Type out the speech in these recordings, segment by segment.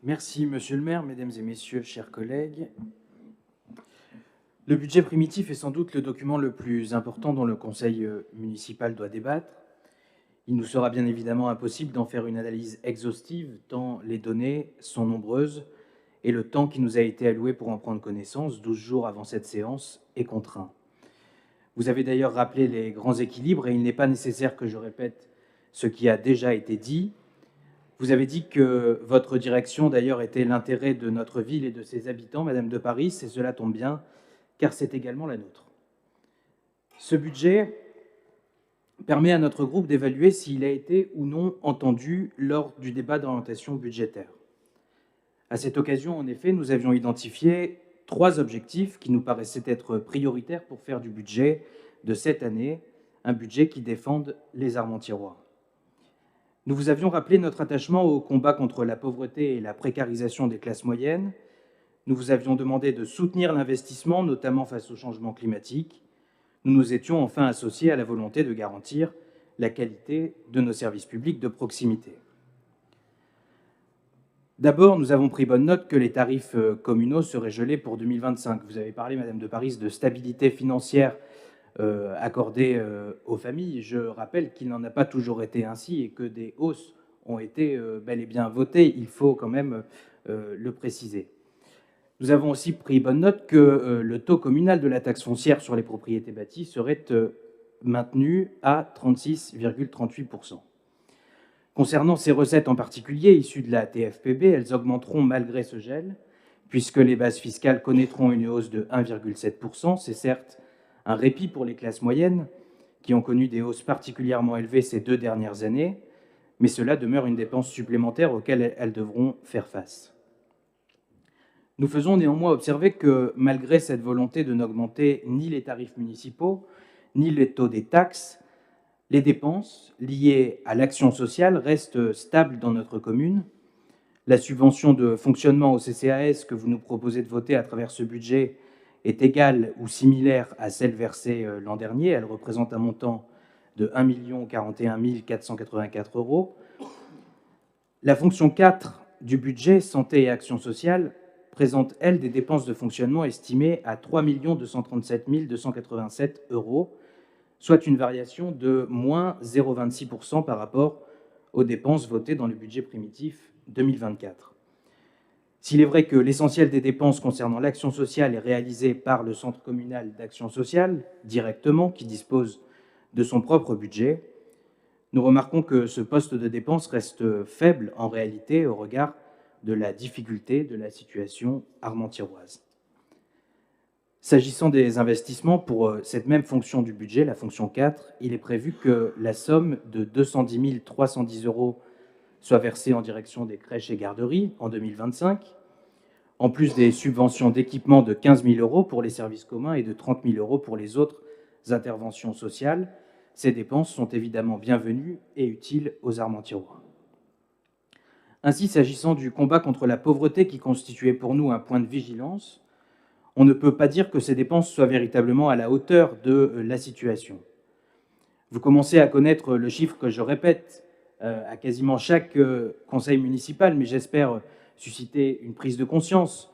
Merci, Monsieur le maire, Mesdames et Messieurs, chers collègues. Le budget primitif est sans doute le document le plus important dont le conseil municipal doit débattre. Il nous sera bien évidemment impossible d'en faire une analyse exhaustive, tant les données sont nombreuses et le temps qui nous a été alloué pour en prendre connaissance, 12 jours avant cette séance, est contraint. Vous avez d'ailleurs rappelé les grands équilibres et il n'est pas nécessaire que je répète ce qui a déjà été dit. Vous avez dit que votre direction, d'ailleurs, était l'intérêt de notre ville et de ses habitants, Madame de Paris, et cela tombe bien, car c'est également la nôtre. Ce budget permet à notre groupe d'évaluer s'il a été ou non entendu lors du débat d'orientation budgétaire. À cette occasion, en effet, nous avions identifié 3 objectifs qui nous paraissaient être prioritaires pour faire du budget de cette année un budget qui défende les Armentiérois. Nous vous avions rappelé notre attachement au combat contre la pauvreté et la précarisation des classes moyennes. Nous vous avions demandé de soutenir l'investissement, notamment face au changement climatique. Nous nous étions enfin associés à la volonté de garantir la qualité de nos services publics de proximité. D'abord, nous avons pris bonne note que les tarifs communaux seraient gelés pour 2025. Vous avez parlé, Madame de Paris, de stabilité financière accordée aux familles. Je rappelle qu'il n'en a pas toujours été ainsi et que des hausses ont été bel et bien votées. Il faut quand même le préciser. Nous avons aussi pris bonne note que le taux communal de la taxe foncière sur les propriétés bâties serait maintenu à 36,38%. Concernant ces recettes en particulier, issues de la TFPB, elles augmenteront malgré ce gel, puisque les bases fiscales connaîtront une hausse de 1,7%. C'est certes un répit pour les classes moyennes, qui ont connu des hausses particulièrement élevées ces 2 dernières années, mais cela demeure une dépense supplémentaire auxquelles elles devront faire face. Nous faisons néanmoins observer que, malgré cette volonté de n'augmenter ni les tarifs municipaux, ni les taux des taxes, les dépenses liées à l'action sociale restent stables dans notre commune. La subvention de fonctionnement au CCAS que vous nous proposez de voter à travers ce budget est égale ou similaire à celle versée l'an dernier. Elle représente un montant de 1 041 484 €. La fonction 4 du budget santé et action sociale présente, elle, des dépenses de fonctionnement estimées à 3 237 287 €, soit une variation de moins 0,26% par rapport aux dépenses votées dans le budget primitif 2024. S'il est vrai que l'essentiel des dépenses concernant l'action sociale est réalisé par le Centre communal d'action sociale, directement, qui dispose de son propre budget, nous remarquons que ce poste de dépense reste faible en réalité au regard de la difficulté de la situation armentiéroise. S'agissant des investissements, pour cette même fonction du budget, la fonction 4, il est prévu que la somme de 210 310 € soit versée en direction des crèches et garderies en 2025, en plus des subventions d'équipement de 15 000 € pour les services communs et de 30 000 € pour les autres interventions sociales. Ces dépenses sont évidemment bienvenues et utiles aux Armentiérois. Ainsi, s'agissant du combat contre la pauvreté qui constituait pour nous un point de vigilance, on ne peut pas dire que ces dépenses soient véritablement à la hauteur de la situation. Vous commencez à connaître le chiffre que je répète à quasiment chaque conseil municipal, mais j'espère susciter une prise de conscience.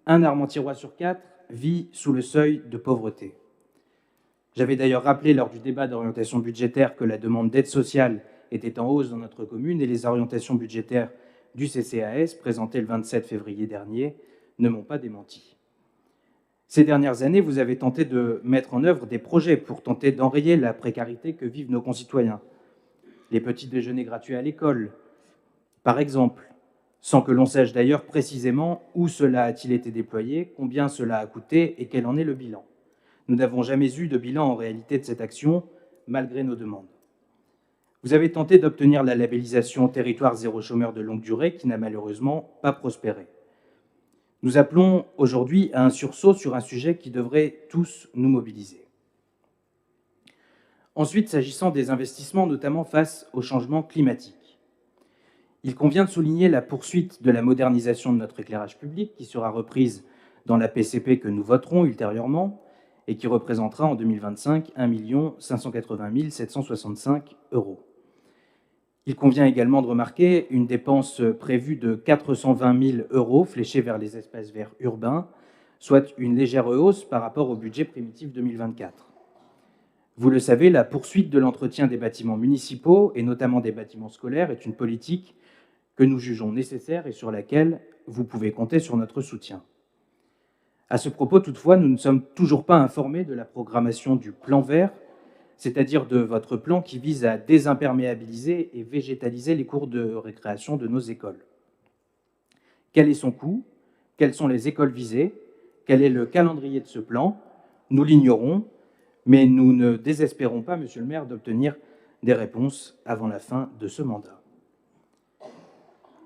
Un Armentiérois sur 4 vit sous le seuil de pauvreté. J'avais d'ailleurs rappelé lors du débat d'orientation budgétaire que la demande d'aide sociale était en hausse dans notre commune et les orientations budgétaires du CCAS, présentées le 27 février dernier, ne m'ont pas démenti. Ces dernières années, vous avez tenté de mettre en œuvre des projets pour tenter d'enrayer la précarité que vivent nos concitoyens. Les petits déjeuners gratuits à l'école, par exemple, sans que l'on sache d'ailleurs précisément où cela a-t-il été déployé, combien cela a coûté et quel en est le bilan. Nous n'avons jamais eu de bilan en réalité de cette action, malgré nos demandes. Vous avez tenté d'obtenir la labellisation Territoire zéro chômeur de longue durée, qui n'a malheureusement pas prospéré. Nous appelons aujourd'hui à un sursaut sur un sujet qui devrait tous nous mobiliser. Ensuite, s'agissant des investissements, notamment face au changement climatique, il convient de souligner la poursuite de la modernisation de notre éclairage public, qui sera reprise dans la PCP que nous voterons ultérieurement et qui représentera en 2025 1 580 765 €. Il convient également de remarquer une dépense prévue de 420 000 € fléchée vers les espaces verts urbains, soit une légère hausse par rapport au budget primitif 2024. Vous le savez, la poursuite de l'entretien des bâtiments municipaux, et notamment des bâtiments scolaires, est une politique que nous jugeons nécessaire et sur laquelle vous pouvez compter sur notre soutien. À ce propos, toutefois, nous ne sommes toujours pas informés de la programmation du plan vert, c'est-à-dire de votre plan qui vise à désimperméabiliser et végétaliser les cours de récréation de nos écoles. Quel est son coût? Quelles sont les écoles visées? Quel est le calendrier de ce plan? Nous l'ignorons, mais nous ne désespérons pas, monsieur le maire, d'obtenir des réponses avant la fin de ce mandat.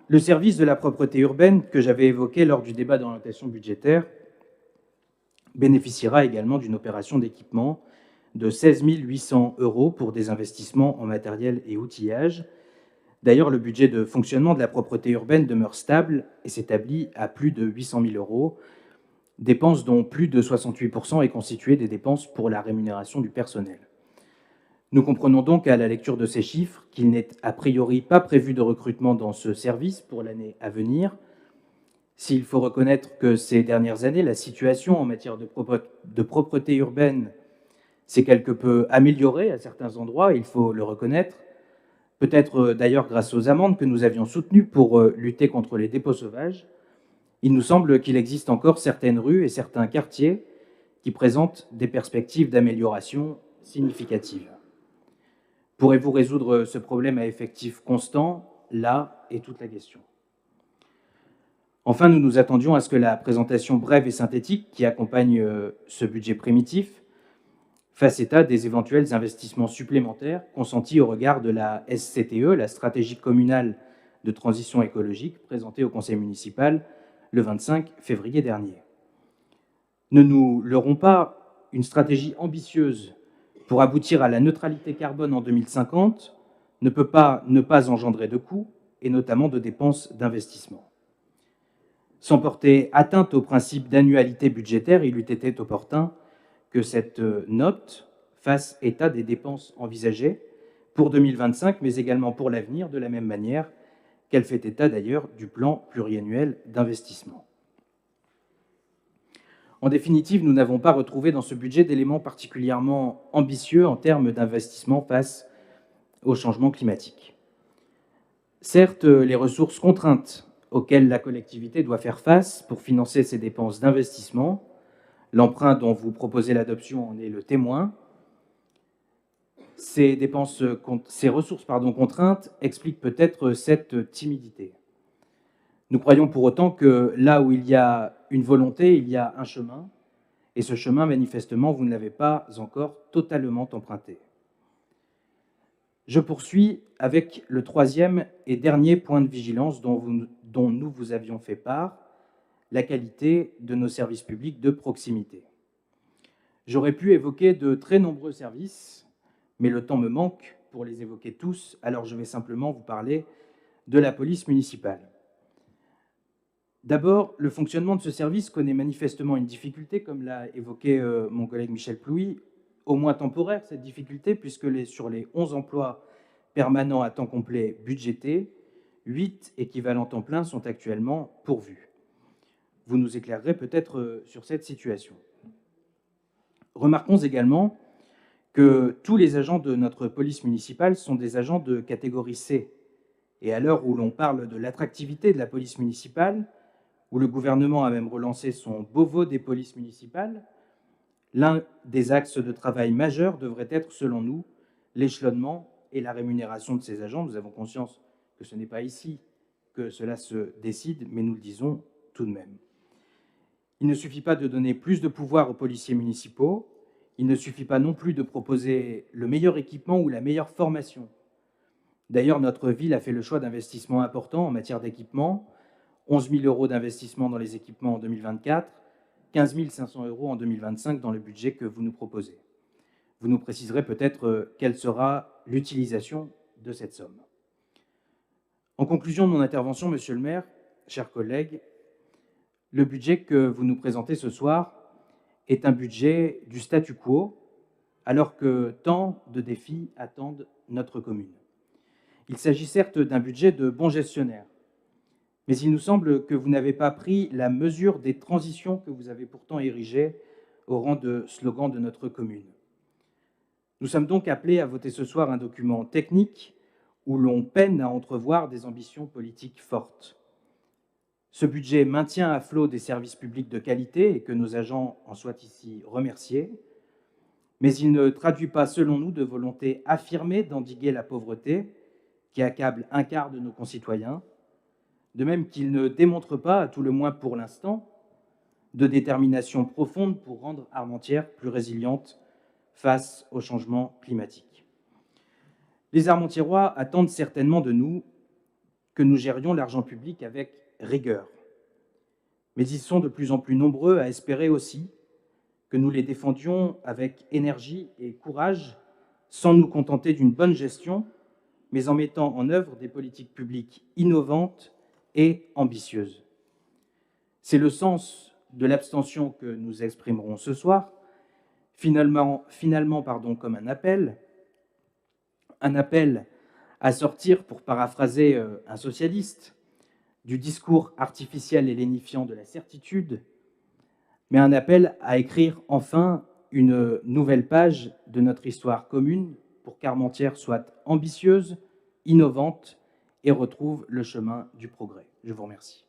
Le service de la propreté urbaine que j'avais évoqué lors du débat d'orientation budgétaire bénéficiera également d'une opération d'équipement de 16 800 € pour des investissements en matériel et outillage. D'ailleurs, le budget de fonctionnement de la propreté urbaine demeure stable et s'établit à plus de 800 000 €, dépenses dont plus de 68% est constitué des dépenses pour la rémunération du personnel. Nous comprenons donc à la lecture de ces chiffres qu'il n'est a priori pas prévu de recrutement dans ce service pour l'année à venir. S'il faut reconnaître que ces dernières années, la situation en matière de propreté urbaine s'est quelque peu améliorée à certains endroits, il faut le reconnaître, peut-être d'ailleurs grâce aux amendes que nous avions soutenues pour lutter contre les dépôts sauvages, il nous semble qu'il existe encore certaines rues et certains quartiers qui présentent des perspectives d'amélioration significatives. Pourrez-vous résoudre ce problème à effectif constant? Là est toute la question. Enfin, nous nous attendions à ce que la présentation brève et synthétique qui accompagne ce budget primitif fasse état des éventuels investissements supplémentaires consentis au regard de la SCTE, la stratégie communale de transition écologique, présentée au conseil municipal le 25 février dernier. Ne nous leurrons pas, une stratégie ambitieuse pour aboutir à la neutralité carbone en 2050 ne peut pas ne pas engendrer de coûts et notamment de dépenses d'investissement. Sans porter atteinte au principe d'annualité budgétaire, il eût été opportun que cette note fasse état des dépenses envisagées pour 2025, mais également pour l'avenir, de la même manière qu'elle fait état d'ailleurs du plan pluriannuel d'investissement. En définitive, nous n'avons pas retrouvé dans ce budget d'éléments particulièrement ambitieux en termes d'investissement face au changement climatique. Certes, les ressources contraintes auxquelles la collectivité doit faire face pour financer ses dépenses d'investissement, l'emprunt dont vous proposez l'adoption en est le témoin. Ces ressources contraintes expliquent peut-être cette timidité. Nous croyons pour autant que là où il y a une volonté, il y a un chemin, et ce chemin, manifestement, vous ne l'avez pas encore totalement emprunté. Je poursuis avec le troisième et dernier point de vigilance dont nous vous avions fait part, la qualité de nos services publics de proximité. J'aurais pu évoquer de très nombreux services, mais le temps me manque pour les évoquer tous, alors je vais simplement vous parler de la police municipale. D'abord, le fonctionnement de ce service connaît manifestement une difficulté, comme l'a évoqué mon collègue Michel Plouy, au moins temporaire cette difficulté, puisque sur les 11 emplois permanents à temps complet budgétés, 8 équivalents temps plein sont actuellement pourvus. Vous nous éclairerez peut-être sur cette situation. Remarquons également que tous les agents de notre police municipale sont des agents de catégorie C. Et à l'heure où l'on parle de l'attractivité de la police municipale, où le gouvernement a même relancé son Beauvau des polices municipales, l'un des axes de travail majeurs devrait être, selon nous, l'échelonnement et la rémunération de ces agents. Nous avons conscience que ce n'est pas ici que cela se décide, mais nous le disons tout de même. Il ne suffit pas de donner plus de pouvoir aux policiers municipaux, il ne suffit pas non plus de proposer le meilleur équipement ou la meilleure formation. D'ailleurs, notre ville a fait le choix d'investissements importants en matière d'équipement, 11 000 € d'investissement dans les équipements en 2024, 15 500 € en 2025 dans le budget que vous nous proposez. Vous nous préciserez peut-être quelle sera l'utilisation de cette somme. En conclusion de mon intervention, monsieur le maire, chers collègues, le budget que vous nous présentez ce soir est un budget du statu quo, alors que tant de défis attendent notre commune. Il s'agit certes d'un budget de bons gestionnaires, mais il nous semble que vous n'avez pas pris la mesure des transitions que vous avez pourtant érigées au rang de slogan de notre commune. Nous sommes donc appelés à voter ce soir un document technique où l'on peine à entrevoir des ambitions politiques fortes. Ce budget maintient à flot des services publics de qualité et que nos agents en soient ici remerciés, mais il ne traduit pas, selon nous, de volonté affirmée d'endiguer la pauvreté qui accable un quart de nos concitoyens, de même qu'il ne démontre pas, à tout le moins pour l'instant, de détermination profonde pour rendre Armentières plus résiliente face au changement climatique. Les Armentiérois attendent certainement de nous que nous gérions l'argent public avec rigueur. Mais ils sont de plus en plus nombreux à espérer aussi que nous les défendions avec énergie et courage, sans nous contenter d'une bonne gestion, mais en mettant en œuvre des politiques publiques innovantes et ambitieuses. C'est le sens de l'abstention que nous exprimerons ce soir, finalement comme un appel à sortir, pour paraphraser un socialiste, du discours artificiel et lénifiant de la certitude, mais un appel à écrire enfin une nouvelle page de notre histoire commune pour qu'Armentières soit ambitieuse, innovante et retrouve le chemin du progrès. Je vous remercie.